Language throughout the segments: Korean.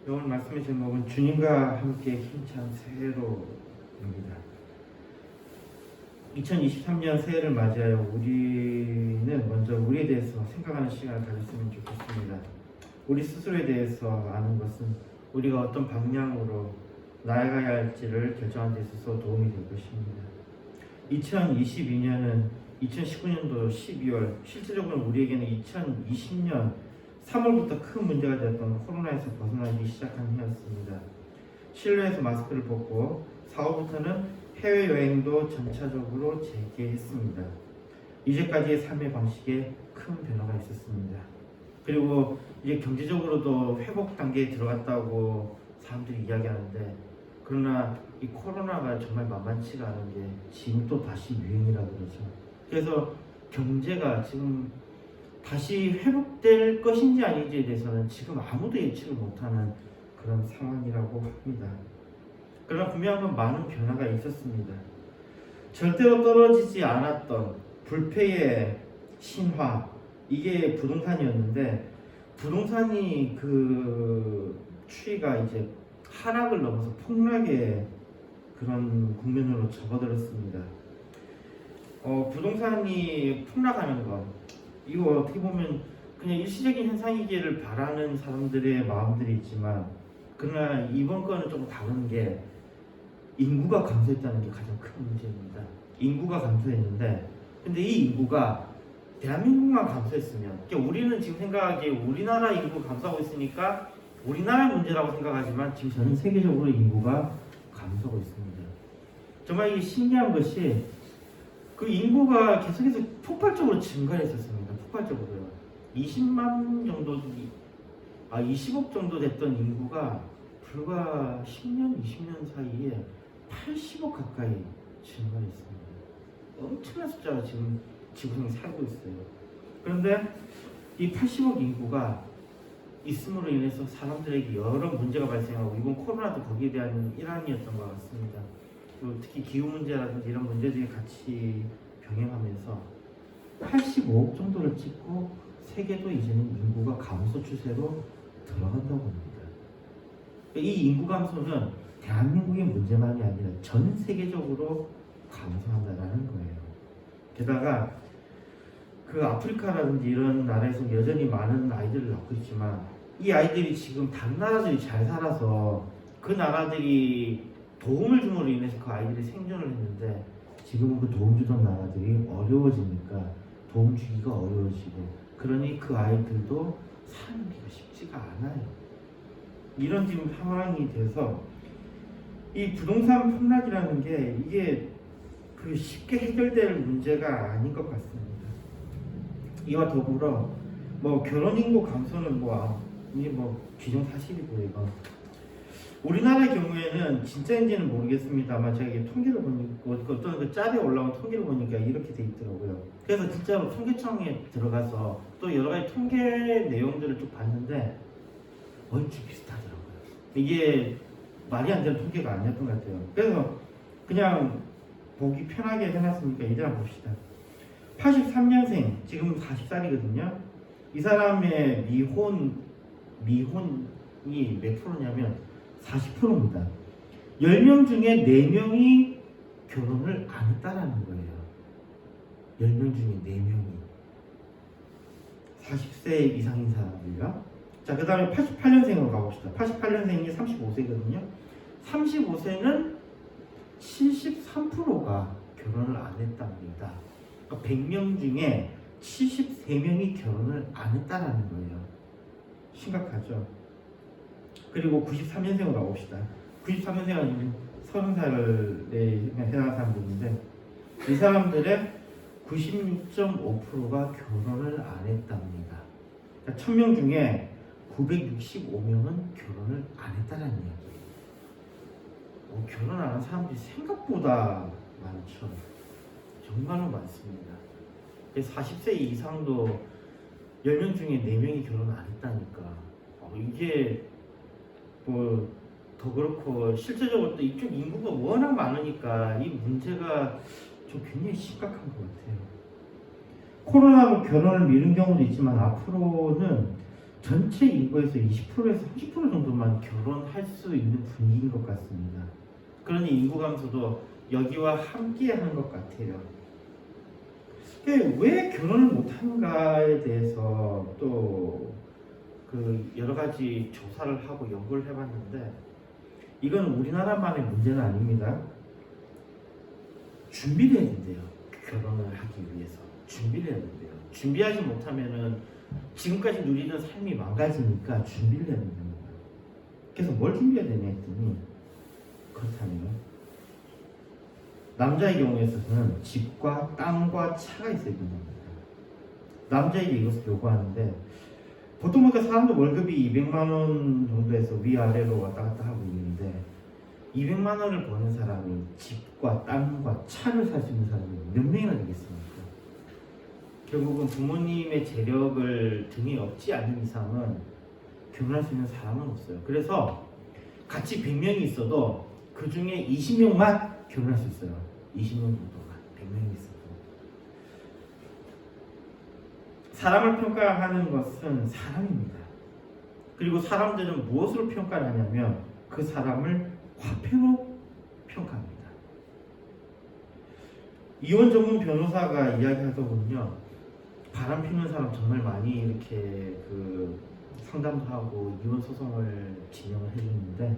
오늘 말씀의 제목은 주님과 함께 힘찬 새해로입니다. 2023년 새해를 맞이하여 우리는 먼저 우리에 대해서 생각하는 시간을 가졌으면 좋겠습니다. 우리 스스로에 대해서 아는 것은 우리가 어떤 방향으로 나아가야 할지를 결정하는 데 있어서 도움이 될 것입니다. 2022년은 2019년도 12월, 실제적으로 우리에게는 2020년 3월부터 큰 문제가 되었던 코로나에서 벗어나기 시작한 해였습니다. 실내에서 마스크를 벗고 4월부터는 해외여행도 전차적으로 재개했습니다. 이제까지의 삶의 방식에 큰 변화가 있었습니다. 그리고 이제 경제적으로도 회복 단계에 들어갔다고 사람들이 이야기하는데, 그러나 이 코로나가 정말 만만치가 않은 게 지금 또 다시 유행이라고 그러죠. 그래서 경제가 지금 다시 회복될 것인지 아닌지에 대해서는 지금 아무도 예측을 못하는 그런 상황이라고 합니다. 그러나 분명한 건 많은 변화가 있었습니다. 절대로 떨어지지 않았던 불패의 신화, 이게 부동산이었는데, 부동산이 그 추이가 이제 하락을 넘어서 폭락의 그런 국면으로 접어들었습니다. 부동산이 폭락하는 것, 이거 어떻게 보면 그냥 일시적인 현상이기를 바라는 사람들의 마음들이 있지만, 그러나 이번 거는 조금 다른 게 인구가 감소했다는 게 가장 큰 문제입니다. 인구가 감소했는데, 근데 이 인구가 대한민국만 감소했으면, 그러니까 우리는 지금 생각하기에 우리나라 인구가 감소하고 있으니까 우리나라의 문제라고 생각하지만, 지금 전 세계적으로 인구가 감소하고 있습니다. 정말 이게 신기한 것이 그 인구가 계속해서 폭발적으로 증가했었습니다. 폭발적으로요. 20만 정도, 20억 정도 됐던 인구가 불과 10년, 20년 사이에 80억 가까이 증가했습니다. 엄청난 숫자가 지금 지구상에 살고 있어요. 그런데 이 80억 인구가 있음으로 인해서 사람들에게 여러 문제가 발생하고, 이번 코로나도 거기에 대한 일환이었던 것 같습니다. 특히 기후 문제라든지 이런 문제들이 같이 병행하면서 85억 정도를 찍고, 세계도 이제는 인구가 감소 추세로 들어간다고 합니다. 이 인구 감소는 대한민국의 문제만이 아니라 전 세계적으로 감소한다는 거예요. 게다가 그 아프리카라든지 이런 나라에서 여전히 많은 아이들을 낳고 있지만, 이 아이들이 지금 다른 나라들이 잘 살아서 그 나라들이 도움을 줌으로 인해서 그 아이들이 생존을 했는데, 지금은 그 도움 주던 나라들이 어려워지니까 도움 주기가 어려워지고, 그러니 그 아이들도 살기가 쉽지가 않아요. 이런 지금 상황이 돼서 이 부동산 폭락이라는 게 이게 그 쉽게 해결될 문제가 아닌 것 같습니다. 이와 더불어 결혼 인구 감소는 이게 기정사실이고, 이거 우리나라의 경우에는 진짜인지는 모르겠습니다만, 제가 이게 통계를 보니까, 어떤 그 짤에 올라온 통계를 보니까 이렇게 돼 있더라고요. 그래서 진짜로 통계청에 들어가서 또 여러 가지 통계 내용들을 쭉 봤는데 얼추 비슷하더라고요. 이게 말이 안 되는 통계가 아니었던 것 같아요. 그래서 그냥 보기 편하게 해놨으니까 이제 한번 봅시다. 83년생, 지금 40살이거든요. 이 사람의 미혼이 몇 프로냐면 40%입니다. 10명 중에 4명이 결혼을 안 했다라는 거예요. 10명 중에 4명이 40세 이상인 사람들이요. 자, 그 다음에 88년생으로 가봅시다. 88년생이 35세거든요. 35세는 73%가 결혼을 안 했답니다. 그러니까 100명 중에 73명이 결혼을 안 했다라는 거예요. 심각하죠. 그리고 93년생으로 가봅시다. 93년생은 30살에 해당하는 사람들인데, 이 사람들의 96.5%가 결혼을 안 했답니다. 그러니까 1000명 중에 965명은 결혼을 안 했다는 이야기예요. 결혼 안 한 사람들이 생각보다 많죠. 정말로 많습니다. 40세 이상도 10명 중에 4명이 결혼 안 했다니까, 이게 더 그렇고, 실제적으로 또 이쪽 인구가 워낙 많으니까 이 문제가 좀 굉장히 심각한 것 같아요. 코로나로 결혼을 미룬 경우도 있지만, 앞으로는 전체 인구에서 20%에서 30% 정도만 결혼할 수 있는 분위기인 것 같습니다. 그러니 인구 감소도 여기와 함께 하는 것 같아요. 왜 결혼을 못하는가에 대해서 또 그 여러 가지 조사를 하고 연구를 해봤는데, 이건 우리나라만의 문제는 아닙니다. 준비를 해야 된대요. 결혼을 하기 위해서 준비를 해야 된대요. 준비하지 못하면은 지금까지 누리던 삶이 망가지니까 준비를 해야 된답니다. 그래서 뭘 준비해야 되냐 했더니, 그렇다면 남자의 경우에서는 집과 땅과 차가 있어야 된답니다. 남자에게 이것을 요구하는데, 보통 보니까 사람들 월급이 200만 원 정도에서 위아래로 왔다 갔다 하고 있는데, 200만 원을 버는 사람이 집과 땅과 차를 살 수 있는 사람이 몇 명이나 되겠습니까? 결국은 부모님의 재력을 등에 업지 않는 이상은 결혼할 수 있는 사람은 없어요. 그래서 같이 100명이 있어도 그 중에 20명만 결혼할 수 있어요. 20명 정도가 100명이 있어도. 사람을 평가하는 것은 사람입니다. 그리고 사람들은 무엇으로 평가를 하냐면 그 사람을 화폐로 평가합니다. 이혼 전문 변호사가 이야기하더군요. 바람 피는 사람 정말 많이 이렇게 그 상담도 하고 이혼 소송을 진행을 해주는데,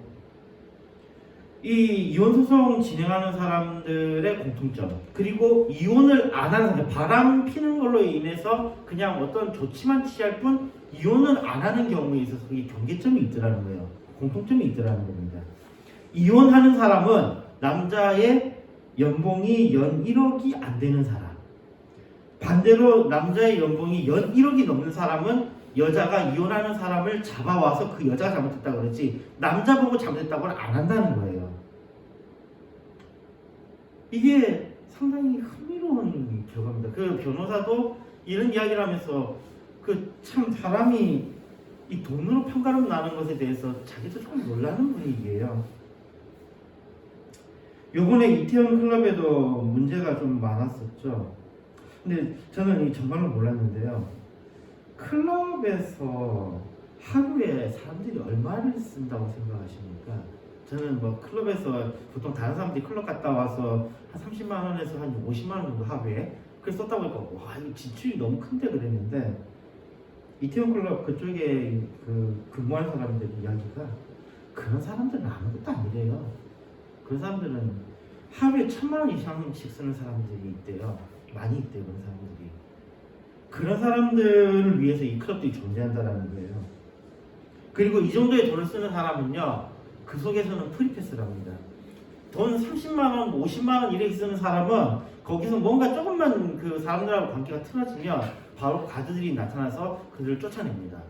이 이혼 소송 진행하는 사람들의 공통점, 그리고 이혼을 안 하는 사람, 바람 피는 걸로 인해서 그냥 어떤 조치만 취할 뿐 이혼을 안 하는 경우에 있어서 이 경계점이 있더라는 거예요. 공통점이 있더라는 겁니다. 이혼하는 사람은 남자의 연봉이 연 1억이 안 되는 사람, 반대로 남자의 연봉이 연 1억이 넘는 사람은 여자가 이혼하는 사람을 잡아와서 그 여자가 잘못했다고 그러지 남자 보고 잘못했다고는 안 한다는 거예요. 이게 상당히 흥미로운 결과입니다. 그 변호사도 이런 이야기를 하면서 그 참 사람이 이 돈으로 평가를 나는 것에 대해서 자기도 좀 놀라는 분위기예요. 요번에 이태원 클럽에도 문제가 좀 많았었죠. 근데 저는 이 정말로 몰랐는데요. 클럽에서 하루에 사람들이 얼마를 쓴다고 생각하십니까? 저는 뭐 클럽에서 보통 다른 사람들이 클럽 갔다 와서 한 30만 원에서 한 50만 원 정도 하루에 그래서 썼다 보니까 와, 이거 지출이 너무 큰데 그랬는데, 이태원 클럽 그쪽에 그 근무하는 사람들 이야기가 그런 사람들은 아무것도 아니래요. 그런 사람들은 하루에 1,000만 원 이상씩 쓰는 사람들이 있대요. 많이 있대요, 그런 사람들이. 그런 사람들을 위해서 이 클럽들이 존재한다는 거예요. 그리고 이 정도의 돈을 쓰는 사람은요, 그 속에서는 프리패스랍니다. 돈 30만 원, 50만 원 이렇게 쓰는 사람은 거기서 뭔가 조금만 그 사람들하고 관계가 틀어지면 바로 가드들이 나타나서 그들을 쫓아냅니다.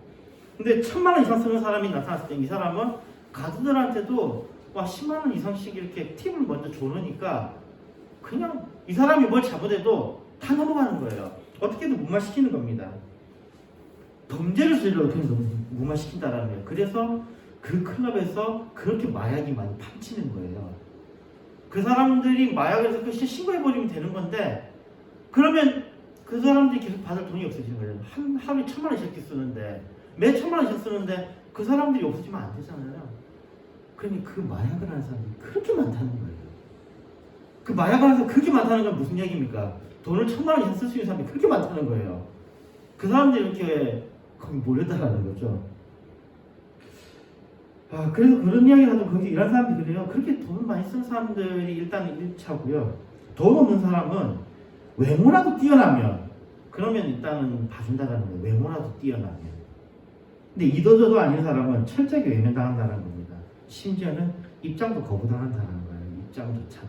근데 1,000만 원 이상 쓰는 사람이 나타났을 때 이 사람은 가드들한테도 와 10만 원 이상씩 이렇게 팁을 먼저 줘놓으니까 그냥 이 사람이 뭘 잘못해도 다 넘어가는 거예요. 어떻게든 무마시키는 겁니다. 범죄를 저질러도 그냥 무마시킨다라는 거예요. 그래서 그 클럽에서 그렇게 마약이 많이 판치는 거예요. 그 사람들이 마약을 해서 신고해버리면 되는 건데, 그러면 그 사람들이 계속 받을 돈이 없어지는 거예요. 하루에 1,000만 원씩 쓰는데, 매 1,000만 원씩 쓰는데 그 사람들이 없어지면 안 되잖아요. 그러니 그 마약을 하는 사람들이 그렇게 많다는 거예요. 그 마약을 하는 사람이 그렇게 많다는 건 무슨 얘기입니까? 돈을 1,000만 원 이상 쓸 수 있는 사람이 그렇게 많다는 거예요. 그 사람들이 이렇게 거기 몰려다라는 거죠. 그래서 그런 이야기를 하도 거기 일하는 사람들이 그래요. 그렇게 돈 많이 쓰는 사람들이 일단 1차고요. 돈 없는 사람은 외모라도 뛰어나면, 그러면 일단은 봐준다는 거예요. 외모라도 뛰어나면. 근데 이도저도 아닌 사람은 철저하게 외면당한다는 겁니다. 심지어는 입장도 거부당한다는 거예요. 입장조차도.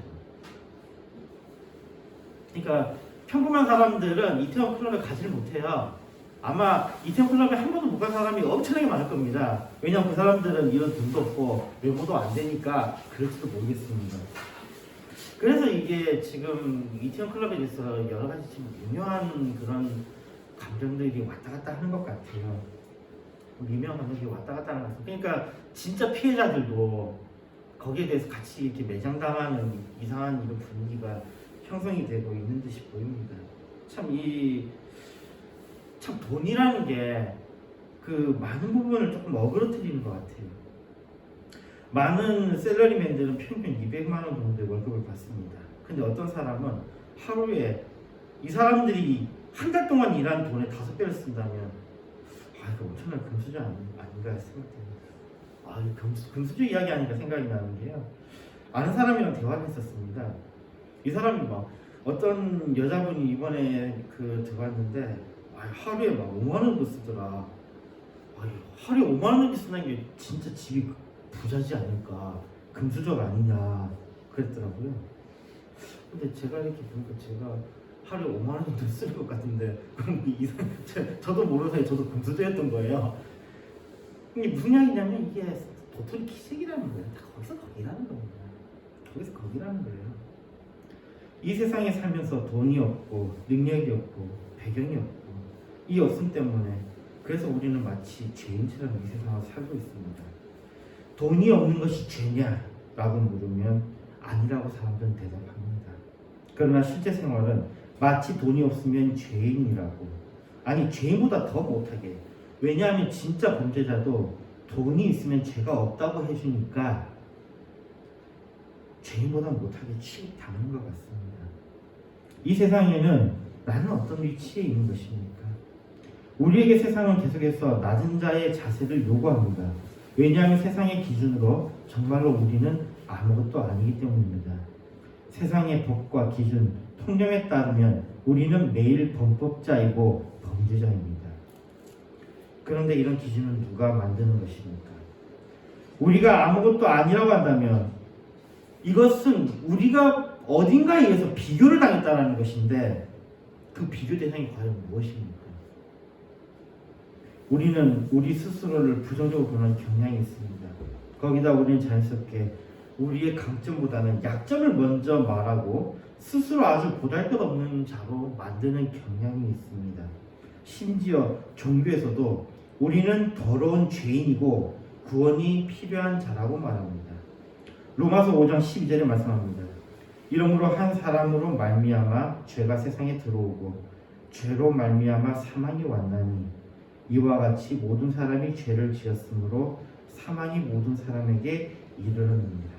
그러니까 평범한 사람들은 이태원 클럽에 가지를 못해요. 아마 이태원 클럽에 한 번도 못 간 사람이 엄청나게 많을 겁니다. 왜냐하면 그 사람들은 이런 돈도 없고 외모도 안 되니까 그럴지도 모르겠습니다. 그래서 이게 지금 이태원 클럽에 대해서 여러 가지 지금 미묘한 그런 감정들이 왔다 갔다 하는 것 같아요. 미묘한 감정이 왔다 갔다 하는 것 같아요. 그러니까 진짜 피해자들도 거기에 대해서 같이 이렇게 매장당하는 이상한 이런 분위기가 형성이 되고 있는 듯이 보입니다. 참 돈이라는 게 그 많은 부분을 조금 어그러뜨리는 것 같아요. 많은 셀러리맨들은 평균 200만 원 정도의 월급을 받습니다. 근데 어떤 사람은 하루에 이 사람들이 한 달 동안 일한 돈의 5배를 쓴다면 이거 엄청난 금수저 아닌가 생각됩니다. 이거 금수저 이야기 아닌가 생각이 나는 게요. 아는 사람이랑 대화를 했었습니다. 이 사람이 막 어떤 여자분이 이번에 들어갔는데 하루에 막 5만 원도 쓰더라. 하루에 5만 원도 쓰는 게 진짜 집이 부자지 않을까, 금수저가 아니냐 그랬더라고요. 근데 제가 이렇게 보니까 제가 하루에 5만 원 정도 쓸 것 같은데 저도 모르는 사이에 저도 금수저였던 거예요. 이게 무슨 이야기냐면 이게 도토리 키재기라는 거예요. 다 거기서 거기라는 겁니다. 거기서 거기라는 거예요. 이 세상에 살면서 돈이 없고 능력이 없고 배경이 없고 이 없음 때문에 그래서 우리는 마치 죄인처럼 이 세상을 살고 있습니다. 돈이 없는 것이 죄냐? 라고 물으면 아니라고 사람들은 대답합니다. 그러나 실제 생활은 마치 돈이 없으면 죄인이라고, 아니 죄인보다 더 못하게, 왜냐하면 진짜 범죄자도 돈이 있으면 죄가 없다고 해주니까 죄인보다 못하게 취급당하는 것 같습니다. 이 세상에는 나는 어떤 위치에 있는 것입니까? 우리에게 세상은 계속해서 낮은 자의 자세를 요구합니다. 왜냐하면 세상의 기준으로 정말로 우리는 아무것도 아니기 때문입니다. 세상의 법과 기준, 통념에 따르면 우리는 매일 범법자이고 범죄자입니다. 그런데 이런 기준은 누가 만드는 것입니까? 우리가 아무것도 아니라고 한다면 이것은 우리가 어딘가에 의해서 비교를 당했다는 것인데 그 비교 대상이 과연 무엇입니까? 우리는 우리 스스로를 부정적으로 보는 경향이 있습니다. 거기다 우리는 자연스럽게 우리의 강점보다는 약점을 먼저 말하고 스스로 아주 보잘것없는 자로 만드는 경향이 있습니다. 심지어 종교에서도 우리는 더러운 죄인이고 구원이 필요한 자라고 말합니다. 로마서 5장 12절에 말씀합니다. 이러므로 한 사람으로 말미암아 죄가 세상에 들어오고 죄로 말미암아 사망이 왔나니 이와 같이 모든 사람이 죄를 지었으므로 사망이 모든 사람에게 이르렀느니라.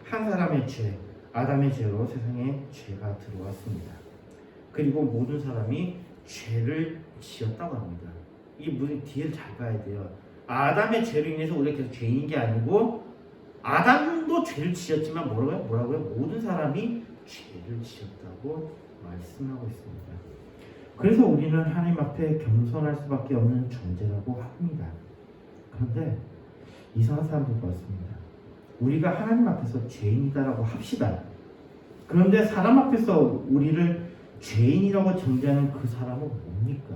한 사람의 죄, 아담의 죄로 세상에 죄가 들어왔습니다. 그리고 모든 사람이 죄를 지었다고 합니다. 이 무슨 뒤를 잘 봐야 돼요. 아담의 죄로 인해서 우리가 계속 죄인인 게 아니고 아담도 죄를 지었지만 뭐라고요? 모든 사람이 죄를 지었다고 말씀하고 있습니다. 그래서 우리는 하나님 앞에 겸손할 수밖에 없는 존재라고 합니다. 그런데 이상한 사람들도 왔습니다. 우리가 하나님 앞에서 죄인이다라고 합시다. 그런데 사람 앞에서 우리를 죄인이라고 정죄하는 그 사람은 뭡니까?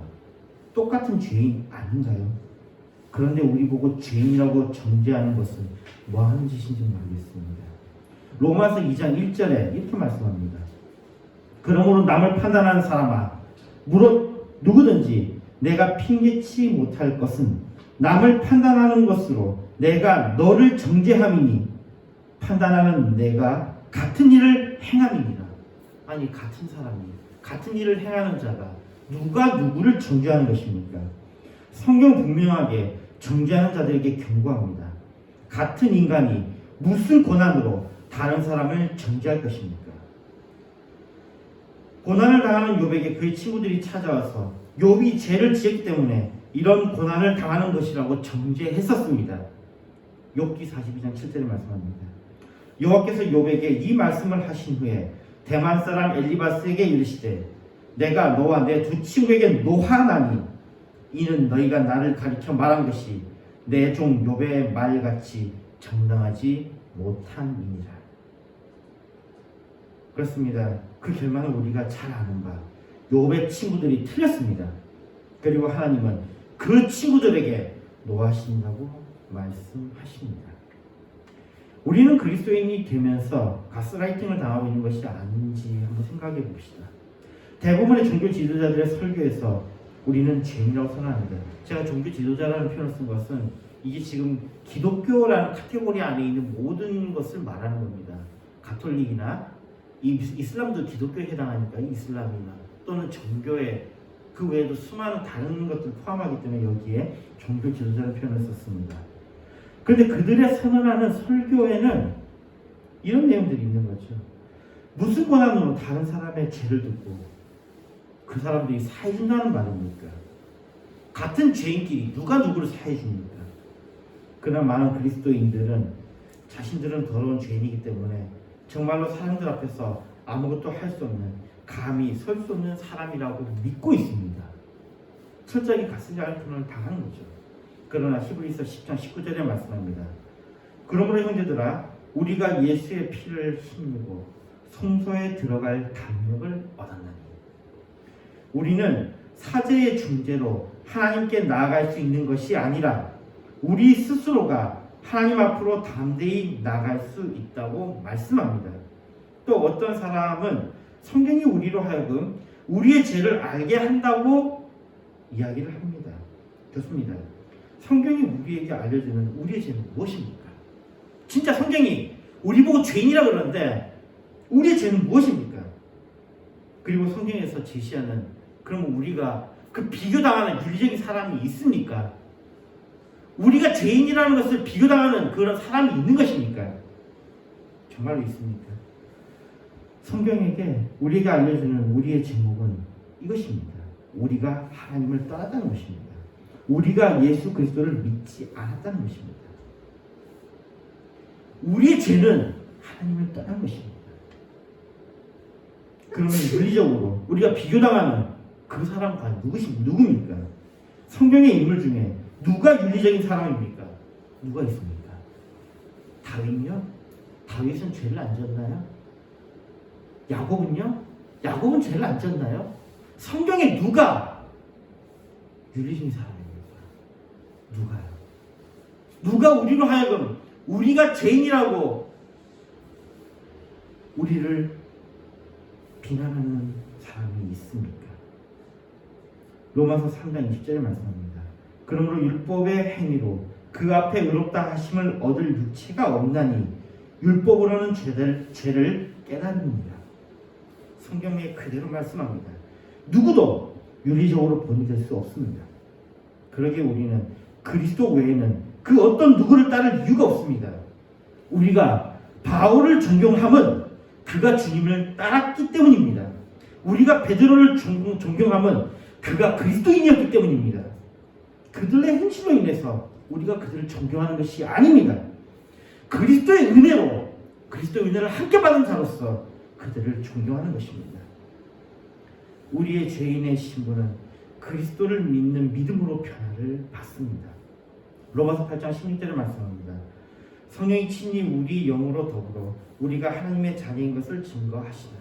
똑같은 죄인 아닌가요? 그런데 우리 보고 죄인이라고 정죄하는 것은 뭐 하는 짓인지 모르겠습니다. 로마서 2장 1절에 이렇게 말씀합니다. 그러므로 남을 판단하는 사람아, 무릇 누구든지 내가 핑계치 못할 것은 남을 판단하는 것으로 내가 너를 정죄함이니 판단하는 내가 같은 일을 행함이니라. 아니 같은 사람이 같은 일을 행하는 자가 누가 누구를 정죄하는 것입니까? 성경 분명하게 정죄하는 자들에게 경고합니다. 같은 인간이 무슨 권한으로 다른 사람을 정죄할 것입니까? 고난을 당하는 욥에게 그의 친구들이 찾아와서 욥이 죄를 지었기 때문에 이런 고난을 당하는 것이라고 정죄했었습니다. 욥기 42장 7절에 말씀합니다. 여호와께서 욥에게 이 말씀을 하신 후에 대만 사람 엘리바스에게 이르시되 내가 너와 내 두 친구에게 노하나니 이는 너희가 나를 가리켜 말한 것이 내 종 욥의 말같이 정당하지 못함이니라. 그렇습니다. 그 결말은 우리가 잘 아는 바 욥의 친구들이 틀렸습니다. 그리고 하나님은 그 친구들에게 노하신다고 말씀하십니다. 우리는 그리스도인이 되면서 가스라이팅을 당하고 있는 것이 아닌지 한번 생각해 봅시다. 대부분의 종교 지도자들의 설교에서 우리는 죄인이라고 선언합니다. 제가 종교 지도자라는 표현을 쓴 것은 이게 지금 기독교라는 카테고리 안에 있는 모든 것을 말하는 겁니다. 가톨릭이나 이슬람도 기독교에 해당하니까 이슬람이나 또는 종교의 그 외에도 수많은 다른 것들 포함하기 때문에 여기에 종교 지도자라는 표현을 썼습니다. 그런데 그들의 선언하는 설교에는 이런 내용들이 있는 거죠. 무슨 권한으로 다른 사람의 죄를 듣고 그 사람들이 사해준다는 말입니까? 같은 죄인끼리 누가 누구를 사해줍니까? 그러나 많은 그리스도인들은 자신들은 더러운 죄인이기 때문에 정말로 사람들 앞에서 아무것도 할 수 없는, 감히 설 수 없는 사람이라고 믿고 있습니다. 철저하게 가스지 않은 표현을 당하는 거죠. 그러나 히브리서 10장 19절에 말씀합니다. 그러므로 형제들아, 우리가 예수의 피를 힘입고 성소에 들어갈 담력을 얻었나니, 우리는 사제의 중재로 하나님께 나아갈 수 있는 것이 아니라 우리 스스로가 하나님 앞으로 담대히 나아갈 수 있다고 말씀합니다. 또 어떤 사람은 성경이 우리로 하여금 우리의 죄를 알게 한다고 이야기를 합니다. 좋습니다. 성경이 우리에게 알려주는 우리의 죄는 무엇입니까? 진짜 성경이 우리 보고 죄인이라 그러는데 우리의 죄는 무엇입니까? 그리고 성경에서 제시하는, 그럼 우리가 그 비교당하는 윤리적인 사람이 있습니까? 우리가 죄인이라는 것을 비교당하는 그런 사람이 있는 것입니까? 정말로 있습니까? 성경에게 우리에게 알려주는 우리의 제목은 이것입니다. 우리가 하나님을 떠났다는 것입니다. 우리가 예수 그리스도를 믿지 않았다는 것입니다. 우리의 죄는 하나님을 떠난 것입니다. 그러면 윤리적으로 우리가 비교당하는 그 사람과 누굽니까? 성경의 인물 중에 누가 윤리적인 사람입니까? 누가 있습니까? 다윗요? 다윗은 죄를 안 졌나요? 야곱은요? 야곱은 죄를 안 졌나요? 성경에 누가 윤리적인 사람입니까? 누가요? 누가 우리로 하여금 우리가 죄인이라고 우리를 비난하는 사람이 있습니까? 로마서 3장 20절에 말씀합니다. 그러므로 율법의 행위로 그 앞에 의롭다 하심을 얻을 육체가 없나니 율법으로는 죄를 깨달습니다. 성경에 그대로 말씀합니다. 누구도 윤리적으로 본이 수 없습니다. 그러기에 우리는 그리스도 외에는 그 어떤 누구를 따를 이유가 없습니다. 우리가 바울을 존경함은 그가 주님을 따랐기 때문입니다. 우리가 베드로를 존경함은 그가 그리스도인이었기 때문입니다. 그들의 행실로 인해서 우리가 그들을 존경하는 것이 아닙니다. 그리스도의 은혜로, 그리스도의 은혜를 함께 받은 자로서 그들을 존경하는 것입니다. 우리의 죄인의 신분은 그리스도를 믿는 믿음으로 변화를 받습니다. 로마서 8장 16절에 말씀합니다. 성령이 친히 우리 영으로 더불어 우리가 하나님의 자녀인 것을 증거하시나니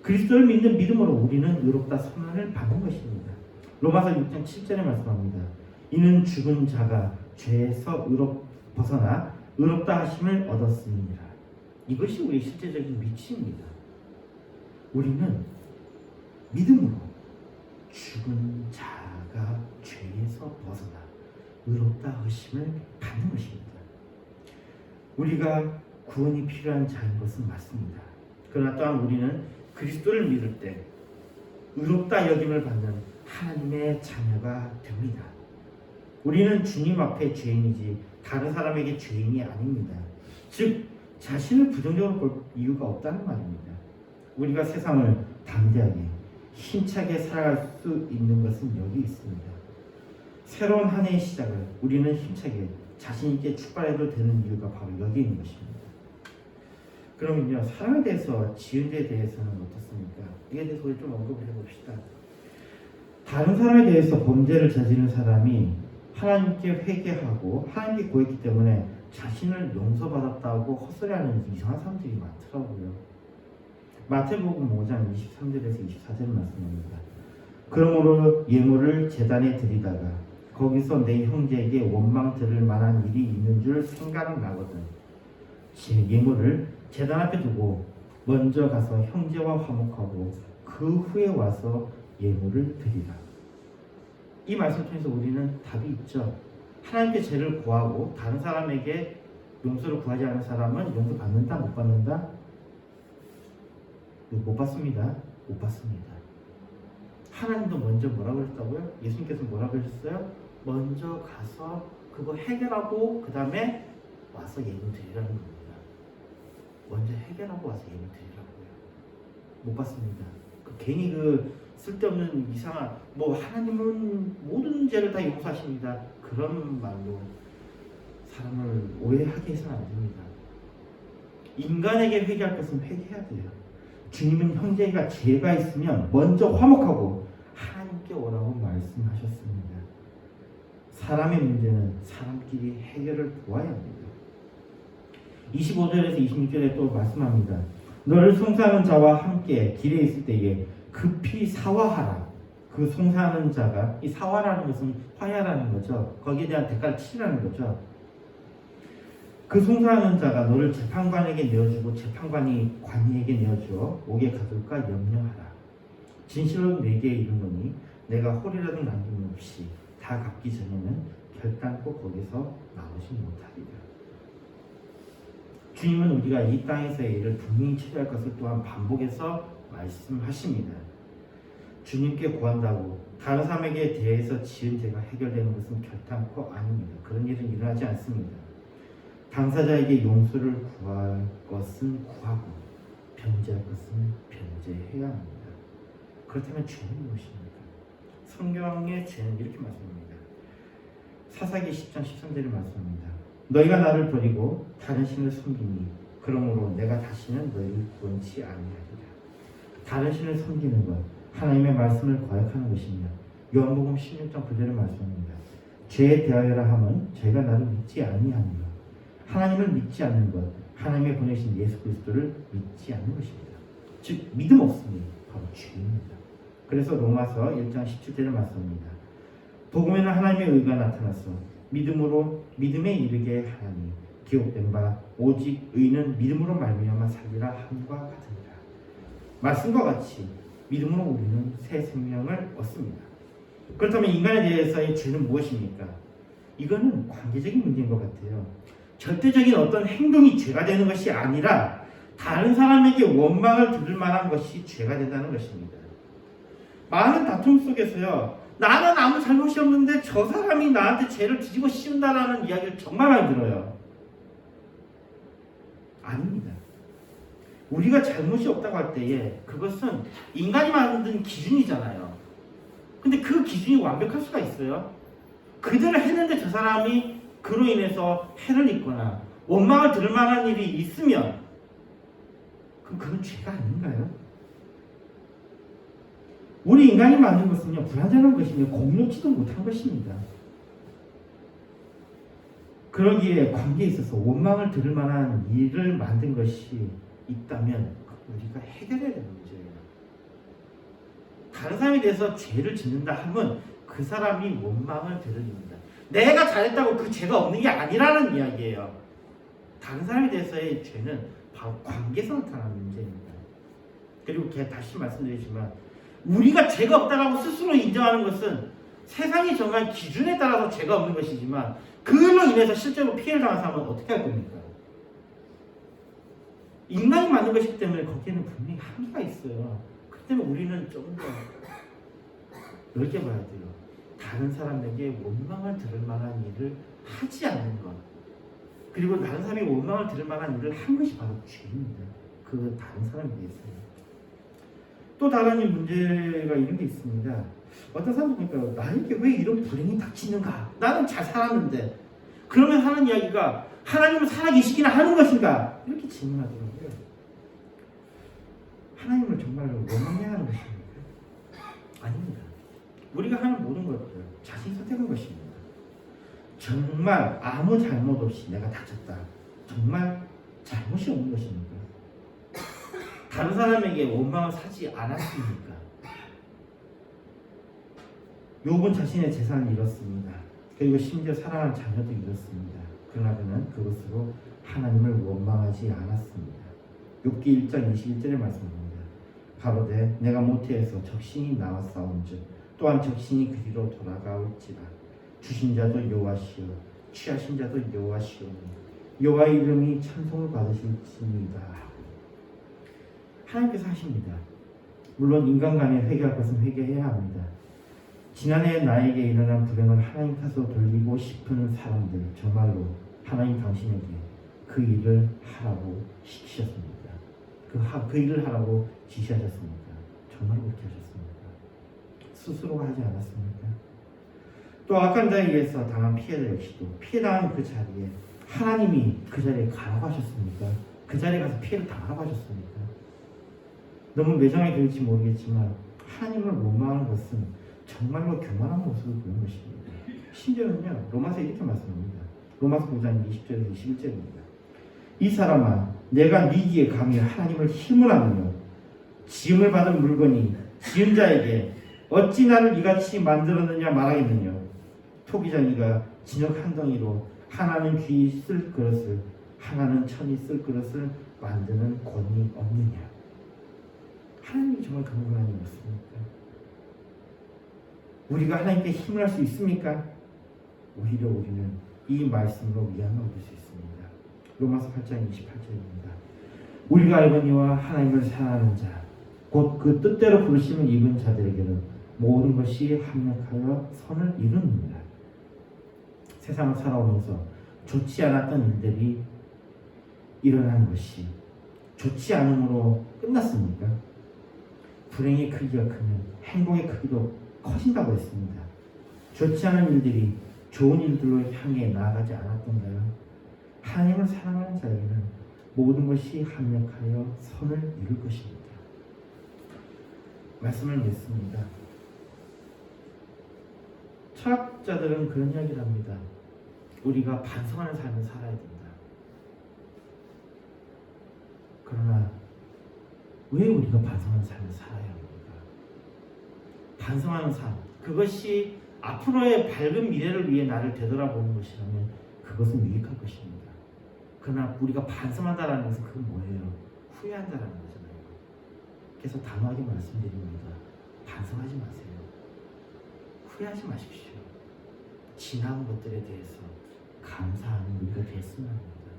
그리스도를 믿는 믿음으로 우리는 의롭다 선언을 받는 것입니다. 로마서 6장 7절에 말씀합니다. 이는 죽은 자가 죄에서 벗어나 의롭다 하심을 얻었습니다. 이것이 우리의 실제적인 위치입니다. 우리는 믿음으로 죽은 자가 죄에서 벗어나 의롭다 하심을 받는 것입니다. 우리가 구원이 필요한 자인 것은 맞습니다. 그러나 또한 우리는 그리스도를 믿을 때 의롭다 여김을 받는 하나님의 자녀가 됩니다. 우리는 주님 앞에 죄인이지 다른 사람에게 죄인이 아닙니다. 즉 자신을 부정적으로 볼 이유가 없다는 말입니다. 우리가 세상을 담대하게 힘차게 살아갈 수 있는 것은 여기 있습니다. 새로운 한 해의 시작을 우리는 힘차게 자신 있게 출발해도 되는 이유가 바로 여기에 있는 것입니다. 그러면요, 사람에 대해서, 지은 죄에 대해서는 어떻습니까? 이에 대해서 우리 좀 언급을 해봅시다. 다른 사람에 대해서 범죄를 저지른 사람이 하나님께 회개하고 하나님께 고했기 때문에 자신을 용서받았다고 헛소리하는 이상한 사람들이 많더라고요. 마태복음 5장 23절에서 24절 말씀입니다. 그러므로 예물을 제단에 드리다가 거기서 내 형제에게 원망 들을 만한 일이 있는 줄 생각나거든. 예물을 제단 앞에 두고 먼저 가서 형제와 화목하고 그 후에 와서 예물을 드리라. 이 말씀 통해서 우리는 답이 있죠. 하나님께 죄를 구하고 다른 사람에게 용서를 구하지 않은 사람은 용서 받는다, 못 받는다? 못 받습니다. 못 받습니다. 하나님도 먼저 뭐라 그랬다고요? 예수님께서 뭐라 그러셨어요? 먼저 가서 그거 해결하고 그 다음에 와서 예물 드리라는 겁니다. 먼저 해결하고 와서 예물 드리라고요. 못 봤습니다. 괜히 쓸데없는 이상한 하나님은 모든 죄를 다 용서하십니다. 그런 말로 사람을 오해하게 해서는 안 됩니다. 인간에게 회개할 것은 회개해야 돼요. 주님은 형제가 죄가 있으면 먼저 화목하고 하나님께 오라고 말씀하셨습니다. 사람의 문제는 사람끼리 해결을 보아야 합니다. 25절에서 26절에 또 말씀합니다. 너를 송사하는 자와 함께 길에 있을 때에 급히 사화하라. 그 송사하는 자가, 이 사화라는 것은 화해라는 거죠. 거기에 대한 대가를 치르라는 거죠. 그 송사하는 자가 너를 재판관에게 내어주고 재판관이 관이에게 내어주어 옥에 가둘까 염려하라. 진실로 내게 이르노니 내가 홀이라도 남김없이 다 갚기 전에는 결단코 거기서 나오지 못하리라. 주님은 우리가 이 땅에서의 일을 분명히 처리할 것을 또한 반복해서 말씀하십니다. 주님께 구한다고 다른 사람에게 대해서 지은 죄가 해결되는 것은 결단코 아닙니다. 그런 일은 일어나지 않습니다. 당사자에게 용서를 구할 것은 구하고 변제할 것은 변제해야 합니다. 그렇다면 죄는 무엇입니까? 성경의 죄는 이렇게 말씀합니다. 사사기 10장 13절에 말씀합니다. 너희가 나를 버리고 다른 신을 섬기니 그러므로 내가 다시는 너희를 구원치 아니하리라. 다른 신을 섬기는 것, 하나님의 말씀을 거역하는 것이며 요한복음 16장 9절에 말씀합니다. 죄에 대하여라 함은 죄가 나를 믿지 아니하는 것, 하나님을 믿지 않는 것, 하나님의 보내신 예수 그리스도를 믿지 않는 것입니다. 즉 믿음 없음이 바로 죄입니다. 그래서 로마서 1장 17절에 말씀합니다. 복음에는 하나님의 의가 나타나서 믿음에 이르게 하나니 기록된 바 오직 의는 믿음으로 말미암아 살리라 함과 같으니라. 말씀과 같이 믿음으로 우리는 새 생명을 얻습니다. 그렇다면 인간에 대해서의 죄는 무엇입니까? 이거는 관계적인 문제인 것 같아요. 절대적인 어떤 행동이 죄가 되는 것이 아니라 다른 사람에게 원망을 들을 만한 것이 죄가 된다는 것입니다. 많은 다툼 속에서요, 나는 아무 잘못이 없는데 저 사람이 나한테 죄를 뒤집어 씌운다라는 이야기를 정말 많이 들어요. 아닙니다. 우리가 잘못이 없다고 할 때에 그것은 인간이 만든 기준이잖아요. 근데 그 기준이 완벽할 수가 있어요? 그대로 했는데 저 사람이 그로 인해서 해를 입거나 원망을 들을 만한 일이 있으면 그럼 그건 죄가 아닌가요? 우리 인간이 만든 것은요, 불완전한 것이며 공유치도 못한 것입니다. 그러기에 관계에 있어서 원망을 들을 만한 일을 만든 것이 있다면 우리가 해결해야 되는 문제예요. 다른 사람에 대해서 죄를 짓는다 하면 그 사람이 원망을 들을 일입니다. 내가 잘했다고 그 죄가 없는 게 아니라는 이야기예요. 다른 사람에 대해서의 죄는 바로 관계에서 나타나는 문제입니다. 그리고 다시 말씀드리지만 우리가 죄가 없다고 스스로 인정하는 것은 세상이 정한 기준에 따라서 죄가 없는 것이지만 그걸로 인해서 실제로 피해를 당한 사람은 어떻게 할 겁니까? 인간이 만든 것이기 때문에 거기에는 분명히 한계가 있어요. 그렇기 때문에 우리는 좀 더 넓게 봐야 돼요. 다른 사람에게 원망을 들을 만한 일을 하지 않는 것, 그리고 다른 사람이 원망을 들을 만한 일을 한 것이 바로 죄입니다. 그 다른 사람에 대해서요. 또 다른 문제가 이런 게 있습니다. 어떤 사람들 보니까 나에게 왜 이런 불행이 닥치는가? 나는 잘 살았는데. 그러면 하는 이야기가 하나님은 살아계시기나 하는 것인가? 이렇게 질문하더라고요. 하나님을 정말로 원망해야 하는 것입니까? 아닙니다. 우리가 하는 모든 것들 자신이 선택한 것입니다. 정말 아무 잘못 없이 내가 다쳤다. 정말 잘못이 없는 것입니까? 다른 사람에게 원망을 사지 않았습니까? 욥은 자신의 재산을 잃었습니다. 그리고 심지어 사랑하는 자녀도 잃었습니다. 그러나 그는 그것으로 하나님을 원망하지 않았습니다. 욥기 1장 21절에 말씀합니다. 가로되 내가 모태에서 적신이 나와 싸운즉 또한 적신이 그리로 돌아가올지라. 주신 자도 여호와시요 취하신 자도 여호와시오니 여호와의 이름이 찬송을 받으실지니이다. 하나님께서 하십니다. 물론 인간간에 회개할 것은 회개해야 합니다. 지난해 나에게 일어난 불행을 하나님 탓으로 돌리고 싶은 사람들, 정말로 하나님 당신에게 그 일을 하라고 시키셨습니다. 그 일을 하라고 지시하셨습니까? 정말 그렇게 하셨습니까? 스스로 하지 않았습니까? 또 악한 자에 의해서 당한 피해자 역시도 피해당한 그 자리에 하나님이 그 자리에 가라고 하셨습니까? 그 자리에 가서 피해를 당하라고 하셨습니까? 너무 매장이 될지 모르겠지만 하나님을 원망하는 것은 정말로 교만한 모습을 보이는 것입니다. 심지어는요, 로마서 이렇게 말씀합니다. 로마서 9장 20절에서 21절입니다. 이 사람아, 내가 네 귀에 감히 하나님을 힘을 하느냐? 지음을 받은 물건이 지은 자에게 어찌 나를 이같이 만들었느냐 말하겠느냐? 토기장이가 진흙 한 덩이로 하나는 귀 쓸 그릇을, 하나는 천이 쓸 그릇을 만드는 권위 없느냐? 하나님이 정말 그런 하나님 없습니까? 우리가 하나님께 힘을 할 수 있습니까? 오히려 우리는 이 말씀으로 위안을 얻을 수 있습니다. 로마서 8장 28절입니다. 우리가 알거니와 하나님을 사랑하는 자, 곧 그 뜻대로 부르심을 입은 자들에게는 모든 것이 합력하여 선을 이루느니라. 세상을 살아오면서 좋지 않았던 일들이 일어난 것이 좋지 않음으로 끝났습니까? 불행의 크기가 크면 행복의 크기도 커진다고 했습니다. 좋지 않은 일들이 좋은 일들로 향해 나아가지 않았던가요? 하나님을 사랑하는 자에게는 모든 것이 합력하여 선을 이룰 것입니다. 말씀을 맺습니다. 철학자들은 그런 이야기를 합니다. 우리가 반성하는 삶을 살아야 된다. 그러나 왜 우리가 반성하는 삶을 살아야 합니까? 반성하는 삶, 그것이 앞으로의 밝은 미래를 위해 나를 되돌아보는 것이라면 그것은 유익할 것입니다. 그러나 우리가 반성한다는 것은 그건 뭐예요? 후회한다는 거잖아요. 그래서 단호하게 말씀드립니다. 반성하지 마세요. 후회하지 마십시오. 지나온 것들에 대해서 감사하는 우리가 됐으면 합니다.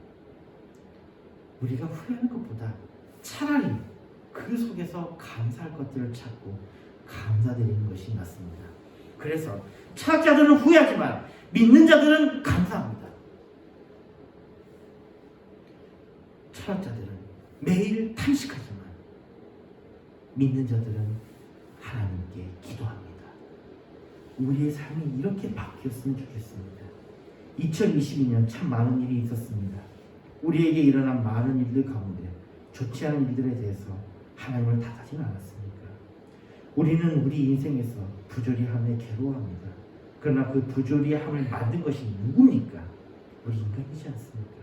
우리가 후회하는 것보다 차라리 그 속에서 감사할 것들을 찾고 감사드리는 것이 낫습니다. 그래서 철학자들은 후회하지만 믿는 자들은 감사합니다. 철학자들은 매일 탄식하지만 믿는 자들은 하나님께 기도합니다. 우리의 삶이 이렇게 바뀌었으면 좋겠습니다. 2022년 참 많은 일이 있었습니다. 우리에게 일어난 많은 일들 가운데 좋지 않은 일들에 대해서 하나님을 탓하지는 않았습니까? 우리는 우리 인생에서 부조리함에 괴로워합니다. 그러나 그 부조리함을 만든 것이 누굽니까? 우리 인간이지 않습니까?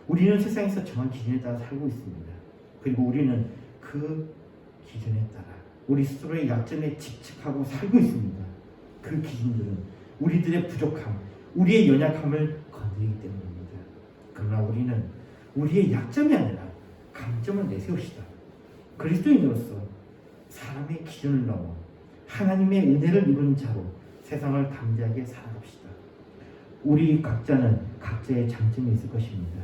우리는 세상에서 정한 기준에 따라 살고 있습니다. 그리고 우리는 그 기준에 따라 우리 스스로의 약점에 집착하고 살고 있습니다. 그 기준들은 우리들의 부족함, 우리의 연약함을 건드리기 때문입니다. 그러나 우리는 우리의 약점이 아니라 강점을 내세웁시다. 그리스도인으로서 사람의 기준을 넘어 하나님의 은혜를 입은 자로 세상을 담대하게 살아갑시다. 우리 각자는 각자의 장점이 있을 것입니다.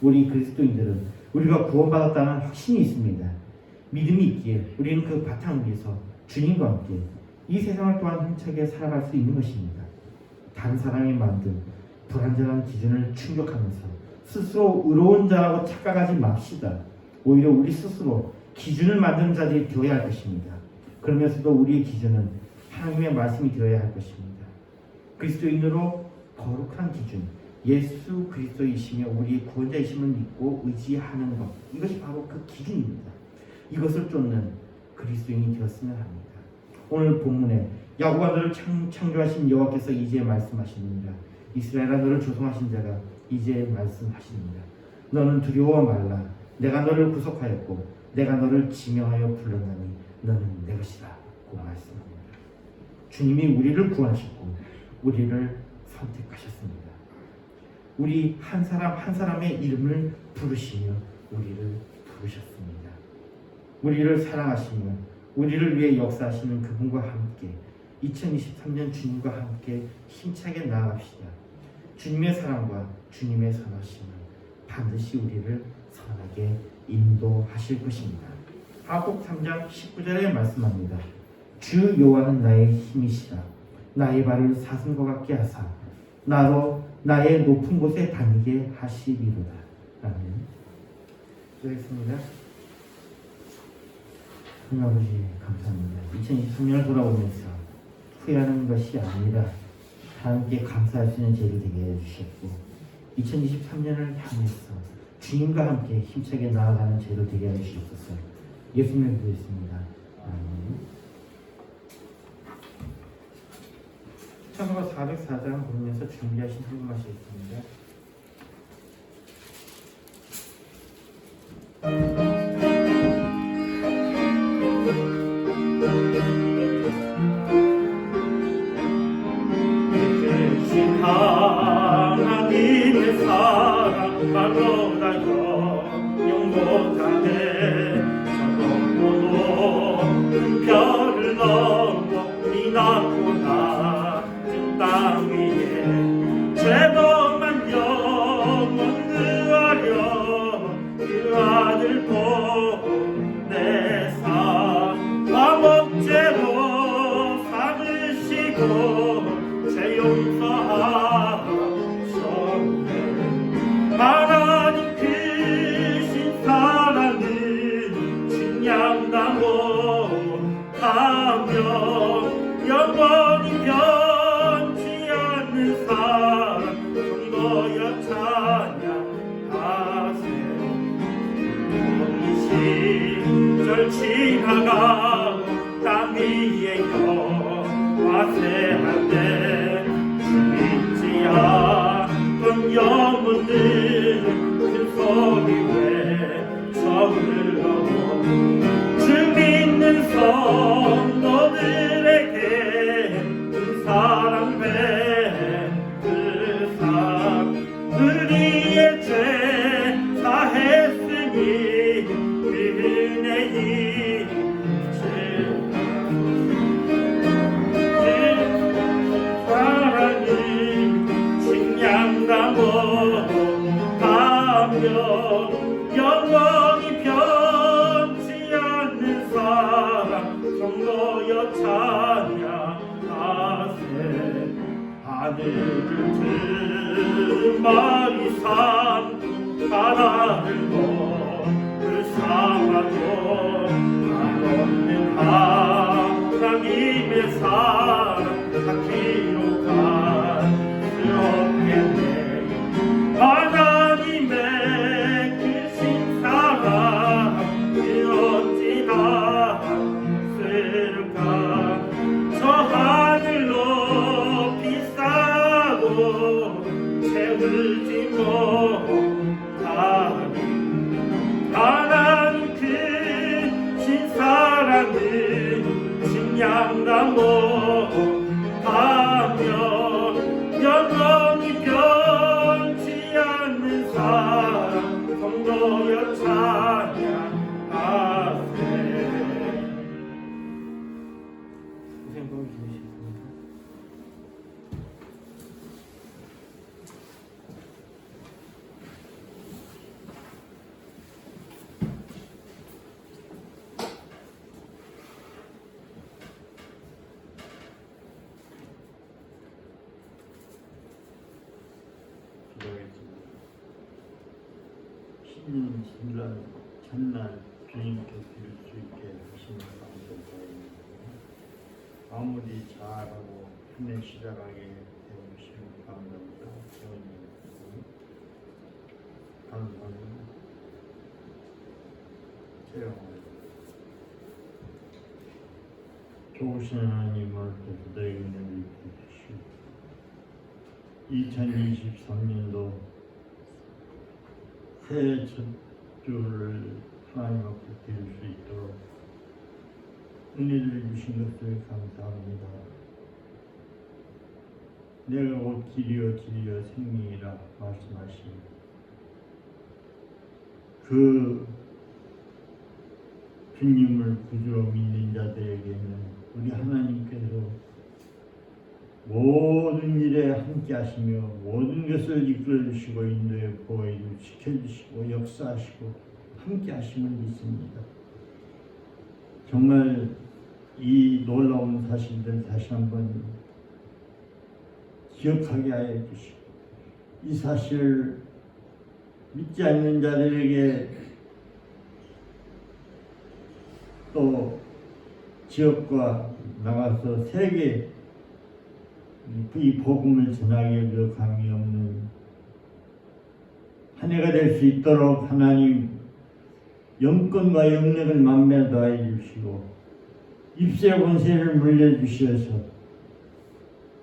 우리 그리스도인들은 우리가 구원받았다는 확신이 있습니다. 믿음이 있기에 우리는 그 바탕 위에서 주님과 함께 이 세상을 또한 힘차게 살아갈 수 있는 것입니다. 다른 사람이 만든 불완전한 기준을 충족하면서 스스로 의로운 자라고 착각하지 맙시다. 오히려 우리 스스로 기준을 만드는 자들이 되어야 할 것입니다. 그러면서도 우리의 기준은 하나님의 말씀이 되어야 할 것입니다. 그리스도인으로 거룩한 기준, 예수 그리스도이시며 우리의 구원자이심을 믿고 의지하는 것, 이것이 바로 그 기준입니다. 이것을 쫓는 그리스도인이 되었으면 합니다. 오늘 본문에 야곱아 너를 창조하신 여호와께서 이제 말씀하십니다. 이스라엘아 너를 조성하신 자가 이제 말씀하십니다. 너는 두려워 말라. 내가 너를 구속하였고 내가 너를 지명하여 불렀나니 너는 내 것이라 고 말씀합니다. 주님이 우리를 구하셨고 우리를 선택하셨습니다. 우리 한 사람 한 사람의 이름을 부르시며 우리를 부르셨습니다. 우리를 사랑하시며 우리를 위해 역사하시는 그분과 함께 2023년 주님과 함께 힘차게 나아갑시다. 주님의 사랑과 주님의 선하심은 반드시 우리를 선하게 인도하실 것입니다. 하박국 3장 19절에 말씀합니다. 주 여호와는 나의 힘이시라. 나의 발을 사슴과 같게 하사 나로 나의 높은 곳에 다니게 하시리로다. 아멘. 기도하겠습니다. 하나님 아버지 감사합니다. 2023년을 돌아보면서 후회하는 것이 아니라 하나님께 감사할 수 있는 제를 되게 해주셨고 2023년을 향해서 주님과 함께 힘차게 나아가는 제를 되게 해주시옵소서. 예수님을 기도했습니다. 아멘. 찬송가 404장 부르면서 준비하신 헌금하시겠습니다. 하나님의 사랑 바로다 영영 못하네 저동고도 별을 넘어 미나구나 땅 위에 죄범한 영혼 구하려 그 아들 보내사 마목제로 삼으시고 죄 용서하셨네. 하나님 크신 사랑은 증량당고 하며 영원히 변치 않는 사랑 성도여 찬양하세. 이 시절 지나가고 땅 위에 와세할 때 믿지 않던 영혼들 큰 소리 외쳐 흘러도 주 믿는 성도들에게 그 사랑 베푸사 우리의 죄 사했으니 그 은혜이 영원히 변치 않는 사랑 성도여 찬양하세. 하늘을 틈마리 삼고 바다를 물을 삼아도 한없는 하나님의 사랑 다 기록할 수 없겠네. 하나님의 크신 사랑 그 어찌 다쓸까. 저 하늘 높이 쌓고 채우지 못하니 하나님 크신 사랑은 증량다 못하며 영원히 변치 않는 사랑 성도여 찬양하세. 고생 많으셨습니다. 기도하겠습니다. 신년 전날 주님께 드릴 수 있게 하시는 감사드립니다. 아무리 잘하고 힘내 시작하게 해주시는 감사합니다. 감사합니다. 좋으신 하나님을 너희에게 주시고 2023년도 새 첫 주를 하나님 앞에 드릴 수 있도록 은혜를 주신 것을 감사합니다. 내가 곧 길이요 진리요 생명이라 말씀하신 그 주님을 구주로 믿는 자들에게는 우리 하나님께서 모든 일에 함께 하시며 모든 것을 이끌어 주시고 인도해 보호해 주시고 지켜주시고 역사하시고 함께 하심을 믿습니다. 정말 이 놀라운 사실들 다시 한번 기억하게 하여 주시고, 이 사실을 믿지 않는 자들에게 또 지역과 나가서 세계 이 복음을 전하게 노력함이 없는 한 해가 될 수 있도록 하나님 영권과 영력을 만배 더하여 주시고 입술의 권세를 물려주셔서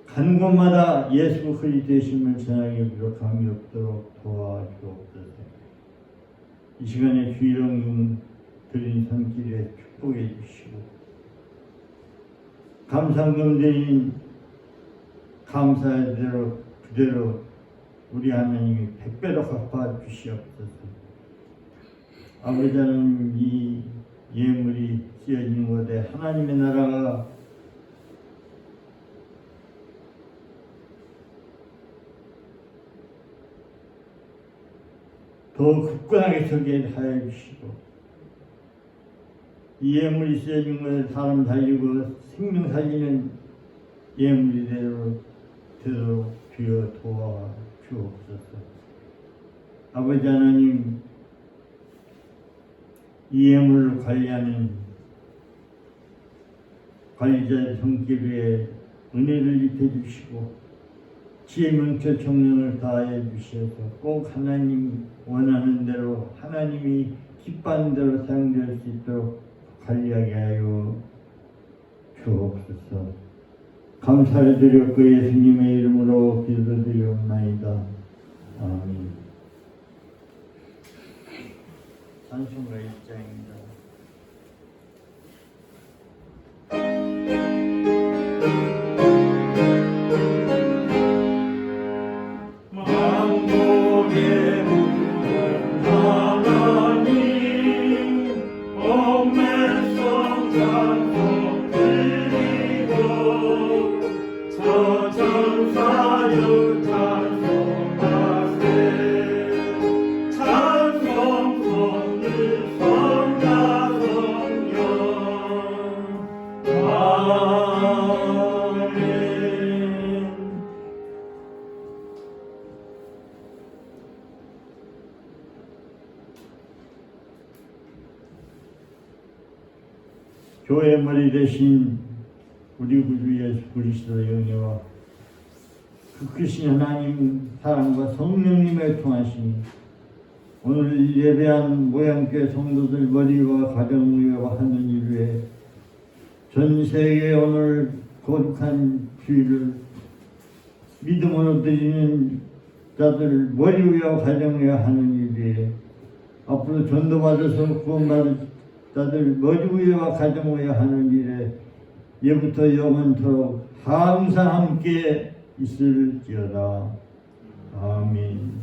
간 곳마다 예수 그리스도의 심을 전하게 노력함이 없도록 도와주옵소서. 이 시간에 주일long 드린 손길에 축복해 주시고 감상금 드린 감사의 대로 그대로 우리 하나님이 백배로 갚아 주시옵소서. 아버지 하나님, 이 예물이 쓰여진 곳에 하나님의 나라가 더 굳건하게 서게 하여 주시고, 이 예물이 쓰여진 곳에 사람 살리고 생명 살리는 예물이 되도록 주여 도와 주옵소서. 아버지 하나님, 이 예물을 관리하는 관리자의 손길 위에 은혜를 입혀주시고 지혜 명철 청량을 다해 주셔서 꼭 하나님 원하는 대로 하나님이 기뻐하는 대로 사용될 수 있도록 관리하게 하여 주옵소서. 감사를 드렸고 예수님의 이름으로 기도드리옵나이다. 아멘. 찬송가 1장입니다. 만국의 문은 하나님 엄매성 찬송 드리고 저전사유 찬송하세 찬송 성일 성가성령 아멘. 교회 머리 대신 우리 구주 예수 그리스도의 영예와 그 크신 하나님 사랑과 성령님의 통하심이 오늘 예배한 모양교회 성도들 머리와 가정위와 하는 일 위해 전 세계 오늘 거룩한 주일을 믿음으로 드리는 자들 머리 위와 가정 위와 하는 일 위해 앞으로 전도받아서 구원받을 자들 머리 위와 가정 위와 하는 일에 예부터 영원토록 항상 함께 있을지어다. 아멘.